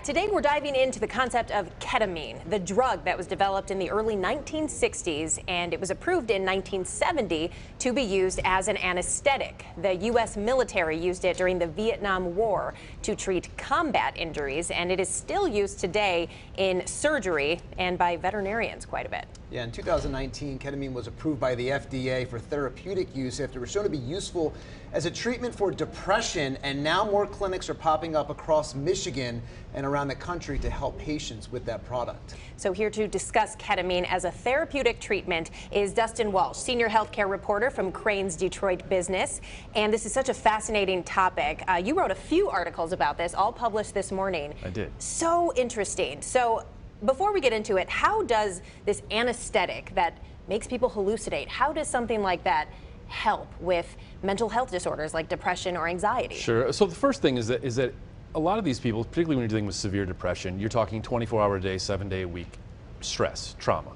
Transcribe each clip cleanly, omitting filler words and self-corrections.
Today we're diving into the concept of ketamine, the drug that was developed in the early 1960s, and it was approved in 1970 to be used as an anesthetic. The U.S. military used it during the Vietnam War to treat combat injuries, and it is still used today in surgery and by veterinarians quite a bit. Yeah, in 2019, ketamine was approved by the FDA for therapeutic use after it was shown to be useful as a treatment for depression, and now more clinics are popping up across Michigan and around the country to help patients with that product. So here to discuss ketamine as a therapeutic treatment is Dustin Walsh, senior healthcare reporter from Crain's Detroit Business. And this is such a fascinating topic. You wrote a few articles about this, all published this morning. I did. So interesting. So before we get into it, how does this anesthetic that makes people hallucinate, how does something like that help with mental health disorders like depression or anxiety? Sure. So the first thing is that a lot of these people, particularly when you're dealing with severe depression, you're talking 24-hour a day, 7-day-a-week stress, trauma.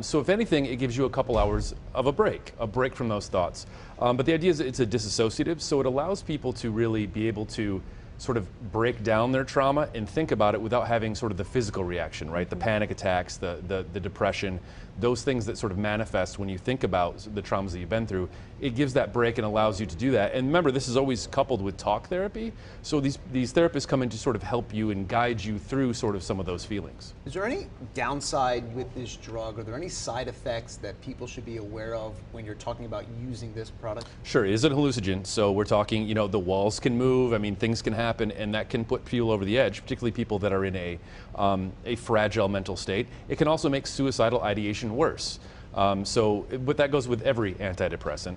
So if anything, it gives you a couple hours of a break from those thoughts. But the idea is it's a disassociative, so it allows people to really be able to sort of break down their trauma and think about it without having sort of the physical reaction, right? The panic attacks, the depression, those things that sort of manifest when you think about the traumas that you've been through. It gives that break and allows you to do that. And remember, this is always coupled with talk therapy. So these therapists come in to sort of help you and guide you through sort of some of those feelings. Is there any downside with this drug? Are there any side effects that people should be aware of when you're talking about using this product? Sure, it is a hallucinogen. So we're talking, the walls can move. I mean, things can happen, and that can put people over the edge, particularly people that are in a fragile mental state. It can also make suicidal ideation worse. But that goes with every antidepressant.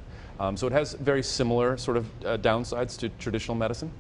So it has very similar sort of downsides to traditional medicine.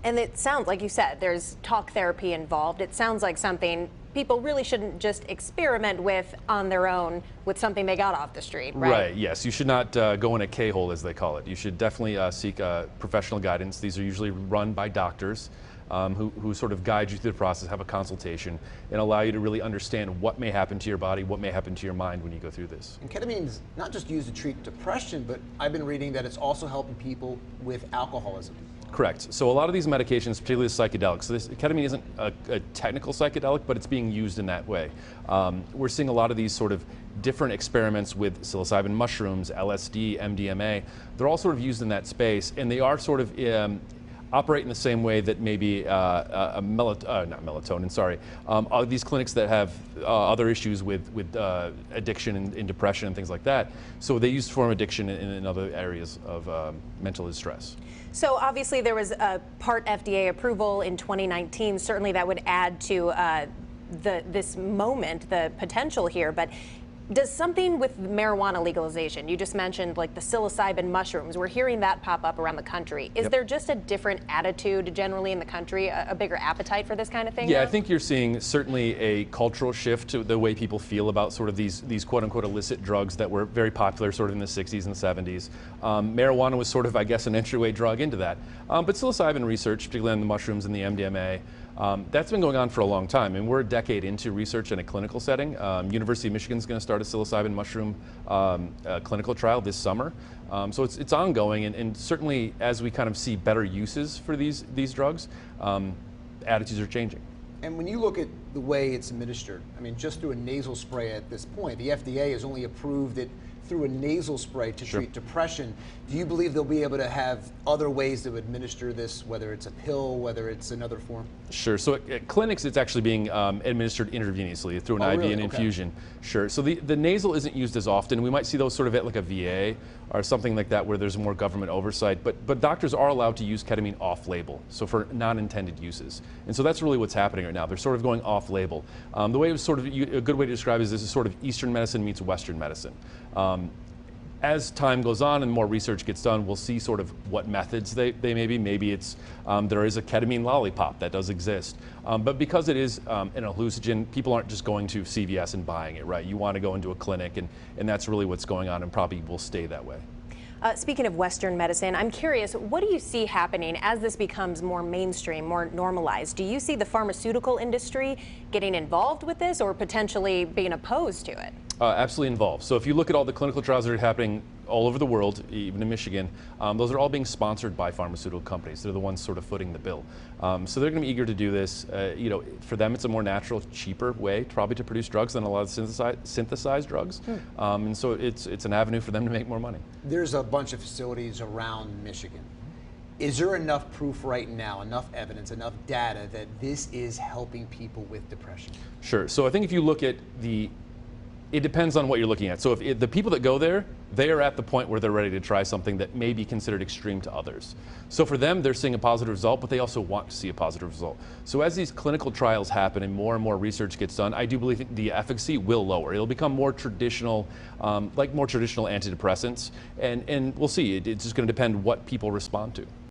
And it sounds, like you said, there's talk therapy involved. It sounds like something people really shouldn't just experiment with on their own with something they got off the street, right? Right, yes. You should not go in a K-hole, as they call it. You should definitely seek professional guidance. These are usually run by doctors who sort of guide you through the process, have a consultation, and allow you to really understand what may happen to your body, what may happen to your mind when you go through this. And ketamine is not just used to treat depression, but I've been reading that it's also helping people with alcoholism. Correct. So a lot of these medications, particularly the psychedelics, so ketamine isn't a technical psychedelic, but it's being used in that way. We're seeing a lot of these sort of different experiments with psilocybin mushrooms, LSD, MDMA. They're all sort of used in that space, and they are sort of operate in the same way that maybe these clinics that have other issues with addiction and depression and things like that. So they use form addiction in other areas of mental distress. So obviously there was a part FDA approval in 2019. Certainly that would add to this moment, the potential here. But does something with marijuana legalization, you just mentioned like the psilocybin mushrooms, we're hearing that pop up around the country. Is there just a different attitude generally in the country, a bigger appetite for this kind of thing? Yeah, now? I think you're seeing certainly a cultural shift to the way people feel about sort of these quote-unquote illicit drugs that were very popular sort of in the 60s and 70s. Marijuana was sort of, I guess, an entryway drug into that. But psilocybin research, particularly on the mushrooms and the MDMA, that's been going on for a long time, and we're a decade into research in a clinical setting. University of Michigan is going to start a psilocybin mushroom clinical trial this summer. So it's ongoing, and certainly as we kind of see better uses for these drugs, attitudes are changing. And when you look at the way it's administered, I mean, just through a nasal spray at this point, the FDA has only approved it through a nasal spray to treat depression. Do you believe they'll be able to have other ways to administer this, whether it's a pill, whether it's another form? Sure. So at clinics, it's actually being administered intravenously through an IV and infusion. Sure. So the nasal isn't used as often. We might see those sort of at like a VA or something like that where there's more government oversight. But doctors are allowed to use ketamine off-label, so for non-intended uses. And so that's really what's happening right now. They're sort of going off-label. The way it was sort of a good way to describe it is this is sort of Eastern medicine meets Western medicine. As time goes on and more research gets done, we'll see sort of what methods they may be. Maybe it's there is a ketamine lollipop that does exist, but because it is an hallucinogen, people aren't just going to CVS and buying it, right? You want to go into a clinic, and that's really what's going on, and probably will stay that way. Speaking of Western medicine, I'm curious, what do you see happening as this becomes more mainstream, more normalized? Do you see the pharmaceutical industry getting involved with this or potentially being opposed to it? Absolutely involved. So if you look at all the clinical trials that are happening all over the world, even in Michigan, those are all being sponsored by pharmaceutical companies. They're the ones sort of footing the bill. So they're going to be eager to do this. For them, it's a more natural, cheaper way probably to produce drugs than a lot of synthesized drugs. And so it's an avenue for them to make more money. There's a bunch of facilities around Michigan. Is there enough proof right now, enough evidence, enough data that this is helping people with depression? Sure. So I think if you look at it depends on what you're looking at. So if the people that go there, they are at the point where they're ready to try something that may be considered extreme to others. So for them, they're seeing a positive result, but they also want to see a positive result. So as these clinical trials happen and more research gets done, I do believe the efficacy will lower. It'll become more traditional, like more traditional antidepressants, and we'll see. It's just going to depend what people respond to.